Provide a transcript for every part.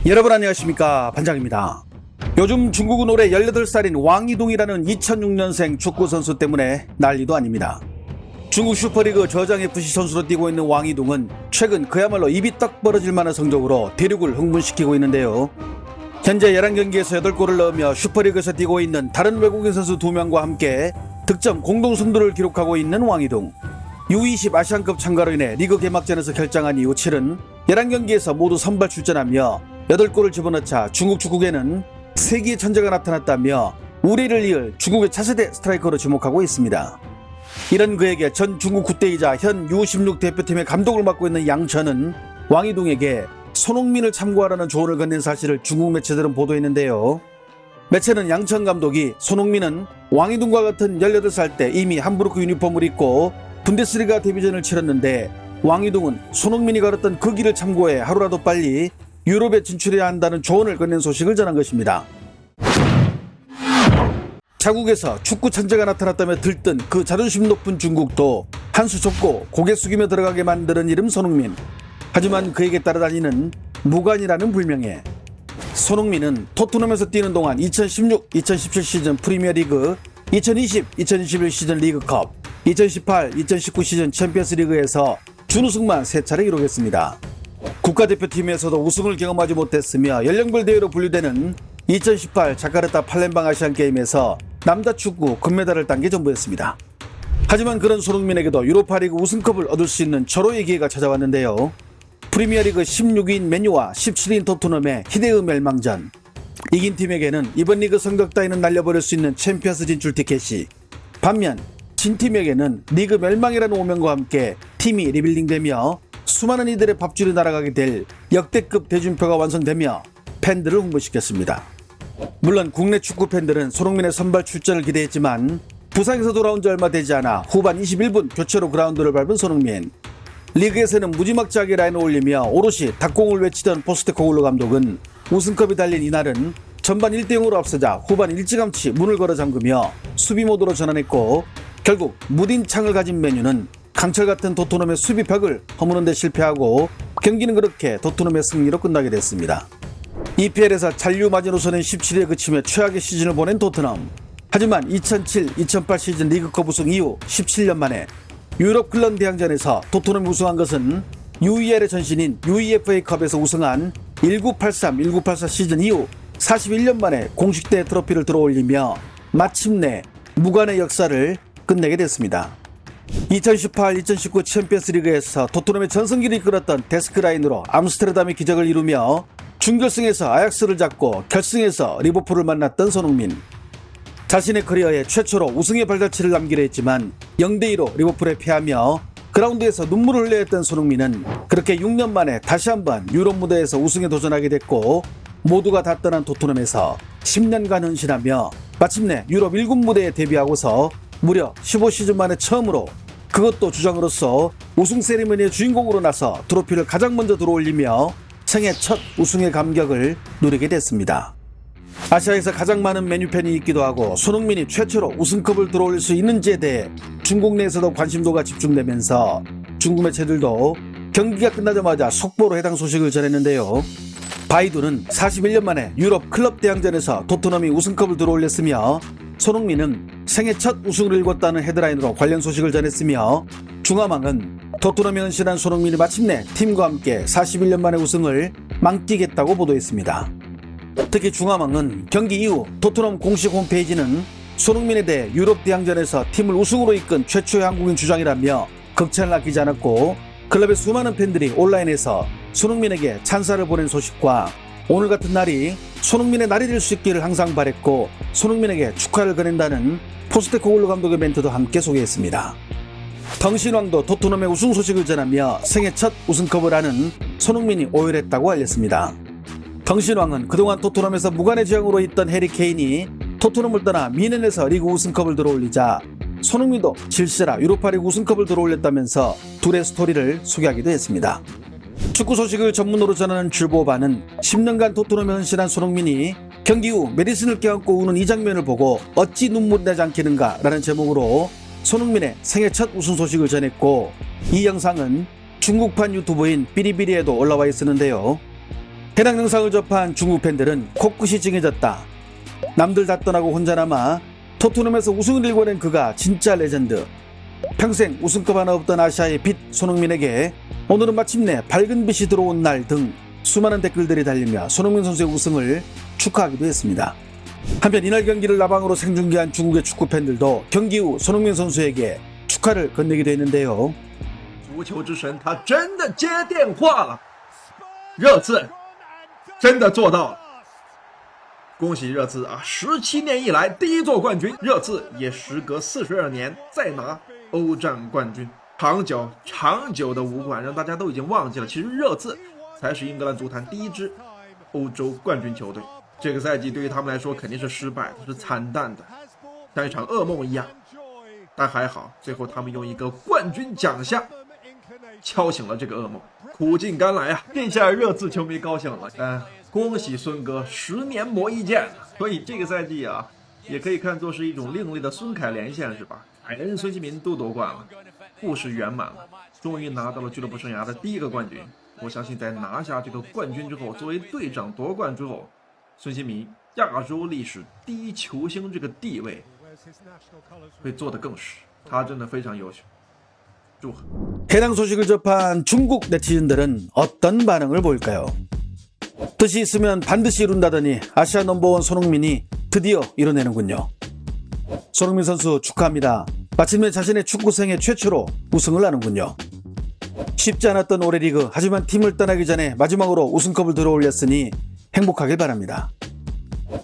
여러분 안녕하십니까, 반장입니다. 요즘 중국은 올해 18살인 왕이둥이라는 2006년생 축구선수 때문에 난리도 아닙니다. 중국 슈퍼리그 저장FC 선수로 뛰고 있는 왕이둥은 최근 그야말로 입이 떡 벌어질 만한 성적으로 대륙을 흥분시키고 있는데요. 현재 11경기에서 8골을 넣으며 슈퍼리그에서 뛰고 있는 다른 외국인 선수 2명과 함께 득점 공동 선두를 기록하고 있는 왕이둥. U20 아시안컵 참가로 인해 리그 개막전에서 결장한 이후 치른 11경기에서 모두 선발 출전하며 8골을 집어넣자 중국 축구계는 세기의 천재가 나타났다며 우리를 이을 중국의 차세대 스트라이커로 주목하고 있습니다. 이런 그에게 전 중국 국대이자 현 U16 대표팀의 감독을 맡고 있는 양천은 왕이둥에게 손흥민을 참고하라는 조언을 건넨 사실을 중국 매체들은 보도했는데요. 매체는 양천 감독이 손흥민은 왕이둥과 같은 18살 때 이미 함부르크 유니폼을 입고 분데스리가 데뷔전을 치렀는데 왕이둥은 손흥민이 걸었던 그 길을 참고해 하루라도 빨리 유럽에 진출해야 한다는 조언을 건넨 소식을 전한 것입니다. 자국에서 축구 천재가 나타났다며 들뜬 그 자존심 높은 중국도 한수 접고 고개 숙이며 들어가게 만드는 이름 손흥민. 하지만 그에게 따라다니는 무관이라는 불명예. 손흥민은 토트넘에서 뛰는 동안 2016-2017 시즌 프리미어리그, 2020-2021 시즌 리그컵, 2018-2019 시즌 챔피언스리그에서 준우승만 3차례 기록했습니다. 국가대표팀에서도 우승을 경험하지 못했으며 연령별 대회로 분류되는 2018 자카르타 팔렘방 아시안게임에서 남자 축구 금메달을 딴 게 전부였습니다. 하지만 그런 손흥민에게도 유로파리그 우승컵을 얻을 수 있는 절호의 기회가 찾아왔는데요. 프리미어리그 16위인 맨유와 17위인 토트넘의 희대의 멸망전. 이긴 팀에게는 이번 리그 성적 따위는 날려버릴 수 있는 챔피언스 진출 티켓이, 반면 진 팀에게는 리그 멸망이라는 오명과 함께 팀이 리빌딩되며 수많은 이들의 밥줄이 날아가게 될 역대급 대준표가 완성되며 팬들을 홍보시켰습니다. 물론 국내 축구 팬들은 손흥민의 선발 출전을 기대했지만 부상에서 돌아온 지 얼마 되지 않아 후반 21분 교체로 그라운드를 밟은 손흥민. 리그에서는 무지막지하게 라인을 올리며 오롯이 닭공을 외치던 포스테코글루 감독은 우승컵이 달린 이날은 전반 1대0으로 앞서자 후반 일찌감치 문을 걸어 잠그며 수비 모드로 전환했고, 결국 무딘 창을 가진 맨유는 강철 같은 토트넘의 수비벽을 허무는 데 실패하고 경기는 그렇게 토트넘의 승리로 끝나게 됐습니다. EPL에서 잔류 마지노선인 17위에 그치며 최악의 시즌을 보낸 토트넘. 하지만 2007-2008 시즌 리그컵 우승 이후 17년 만에 유럽 클럽 대항전에서 토트넘이 우승한 것은 UEL의 전신인 UEFA컵에서 우승한 1983-1984 시즌 이후 41년 만에 공식 대회 트로피를 들어올리며 마침내 무관의 역사를 끝내게 됐습니다. 2018-2019 챔피언스리그에서 토트넘의 전성기를 이끌었던 데스크라인으로 암스테르담의 기적을 이루며 준결승에서 아약스를 잡고 결승에서 리버풀을 만났던 손흥민. 자신의 커리어에 최초로 우승의 발자취를 남기려 했지만 0대2로 리버풀에 패하며 그라운드에서 눈물을 흘려야 했던 손흥민은 그렇게 6년 만에 다시 한번 유럽 무대에서 우승에 도전하게 됐고, 모두가 다 떠난 토트넘에서 10년간 헌신하며 마침내 유럽 1군 무대에 데뷔하고서 무려 15시즌 만에 처음으로, 그것도 주장으로서 우승 세리머니의 주인공으로 나서 트로피를 가장 먼저 들어올리며 생애 첫 우승의 감격을 누리게 됐습니다. 아시아에서 가장 많은 맨유팬이 있기도 하고 손흥민이 최초로 우승컵을 들어올릴 수 있는지에 대해 중국 내에서도 관심도가 집중되면서 중국 매체들도 경기가 끝나자마자 속보로 해당 소식을 전했는데요. 바이두는 41년 만에 유럽 클럽 대항전에서 토트넘이 우승컵을 들어올렸으며 손흥민은 생애 첫 우승을 일궜다는 헤드라인으로 관련 소식을 전했으며, 중화망은 토트넘에 헌신한 손흥민이 마침내 팀과 함께 41년 만에 우승을 만끽했다고 보도했습니다. 특히 중화망은 경기 이후 토트넘 공식 홈페이지는 손흥민에 대해 유럽 대항전에서 팀을 우승으로 이끈 최초의 한국인 주장이라며 극찬을 아끼지 않았고, 클럽의 수많은 팬들이 온라인에서 손흥민에게 찬사를 보낸 소식과 오늘 같은 날이 손흥민의 날이 될 수 있기를 항상 바랬고 손흥민에게 축하를 건넨다는 포스테코글루 감독의 멘트도 함께 소개했습니다. 덩신왕도 토트넘의 우승 소식을 전하며 생애 첫 우승컵을 하는 손흥민이 오열했다고 알렸습니다. 덩신왕은 그동안 토트넘에서 무관의 지향으로 있던 해리 케인이 토트넘을 떠나 미넨에서 리그 우승컵을 들어올리자 손흥민도 질세라 유로파리그 우승컵을 들어올렸다면서 둘의 스토리를 소개하기도 했습니다. 축구 소식을 전문으로 전하는 줄보바는 10년간 토트넘에 헌신한 손흥민이 경기 후 메디슨을 껴안고 우는 이 장면을 보고 어찌 눈물이 나지 않겠는가 라는 제목으로 손흥민의 생애 첫 우승 소식을 전했고, 이 영상은 중국판 유튜브인 삐리삐리에도 올라와 있었는데요. 해당 영상을 접한 중국 팬들은 코끝이 찡해졌다. 남들 다 떠나고 혼자 남아 토트넘에서 우승을 일궈낸 그가 진짜 레전드. 평생 우승컵 하나 없던 아시아의 빛 손흥민에게 오늘은 마침내 밝은 빛이 들어온 날 등 수많은 댓글들이 달리며 손흥민 선수의 우승을 축하하기도 했습니다. 한편 이날 경기를 라방으로 생중계한 중국의 축구 팬들도 경기 후 손흥민 선수에게 축하를 건네기도 했는데요. 足球之神他真的接电话了，热刺真的做到了，恭喜热刺啊！17年以来第一座冠军，热刺也时隔42年再拿欧战冠军，长久的无冠让大家都已经忘记了，其实热刺才是英格兰足坛第一支欧洲冠军球队。这个赛季对于他们来说肯定是失败的，是惨淡的，像一场噩梦一样。但还好，最后他们用一个冠军奖项敲醒了这个噩梦，苦尽甘来啊！这下热刺球迷高兴了，恭喜孙哥10年磨一剑。所以这个赛季啊，也可以看作是一种另类的孙凯连线，是吧？凯恩、孙兴民都夺冠了，故事圆满了，终于拿到了俱乐部生涯的第一个冠军。我相信在拿下这个冠军之后，作为队长夺冠之后，孙兴民亚洲历史第一球星这个地位会做得更实，他真的非常优秀。 해당 소식을 접한 중국 네티즌들은 어떤 반응을 보일까요? 뜻이 있으면 반드시 이룬다더니 아시아 넘버원 손흥민이 드디어 이뤄내는군요. 손흥민 선수 축하합니다. 마침내 자신의 축구생애 최초로 우승을 하는군요. 쉽지 않았던 올해 리그, 하지만 팀을 떠나기 전에 마지막으로 우승컵을 들어올렸으니 행복하길 바랍니다.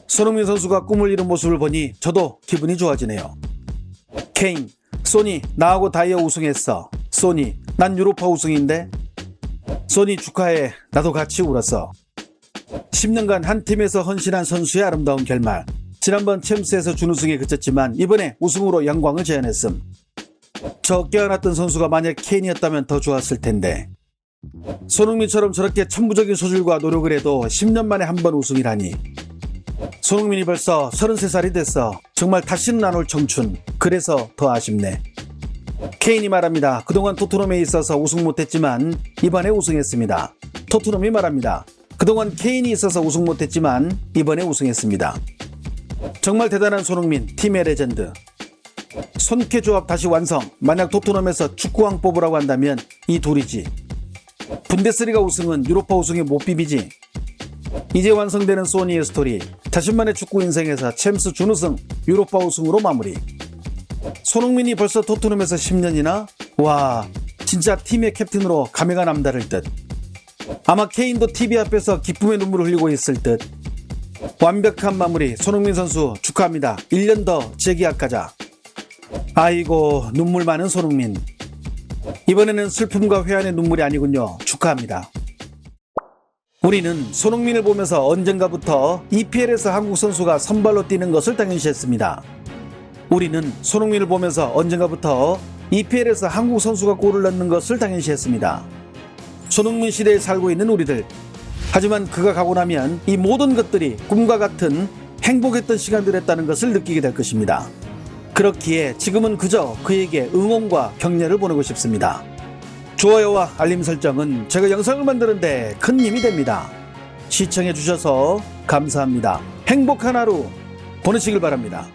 손흥민 선수가 꿈을 이룬 모습을 보니 저도 기분이 좋아지네요. 케인, 소니 나하고 다이어 우승했어. 소니 난 유로파 우승인데. 소니 축하해. 나도 같이 울었어. 10년간 한 팀에서 헌신한 선수의 아름다운 결말. 지난번 챔스에서 준우승에 그쳤지만 이번에 우승으로 영광을 재현했음. 저 껴안았던 선수가 만약 케인이었다면 더 좋았을 텐데. 손흥민처럼 저렇게 천부적인 소질과 노력을 해도 10년 만에 한 번 우승이라니. 손흥민이 벌써 33살이 됐어. 정말 다시는 안 올 청춘. 그래서 더 아쉽네. 케인이 말합니다. 그동안 토트넘에 있어서 우승 못했지만 이번에 우승했습니다. 토트넘이 말합니다. 그동안 케인이 있어서 우승 못했지만 이번에 우승했습니다. 정말 대단한 손흥민, 팀의 레전드. 손쾌 조합 다시 완성. 만약 토트넘에서 축구왕 뽑으라고 한다면 이 둘이지. 분데스리가 우승은 유로파 우승에 못 비비지. 이제 완성되는 소니의 스토리. 자신만의 축구 인생에서 챔스 준우승, 유로파 우승으로 마무리. 손흥민이 벌써 토트넘에서 10년이나? 와, 진짜 팀의 캡틴으로 감회가 남다를 듯. 아마 케인도 TV 앞에서 기쁨의 눈물을 흘리고 있을 듯. 완벽한 마무리. 손흥민 선수 축하합니다. 1년 더 재계약하자. 아이고, 눈물 많은 손흥민. 이번에는 슬픔과 회한의 눈물이 아니군요. 축하합니다. 우리는 손흥민을 보면서 언젠가부터 EPL에서 한국 선수가 선발로 뛰는 것을 당연시했습니다. 우리는 손흥민을 보면서 언젠가부터 EPL에서 한국 선수가 골을 넣는 것을 당연시했습니다. 손흥민 시대에 살고 있는 우리들. 하지만 그가 가고 나면 이 모든 것들이 꿈과 같은 행복했던 시간들이었다는 것을 느끼게 될 것입니다. 그렇기에 지금은 그저 그에게 응원과 격려를 보내고 싶습니다. 좋아요와 알림 설정은 제가 영상을 만드는데 큰 힘이 됩니다. 시청해주셔서 감사합니다. 행복한 하루 보내시길 바랍니다.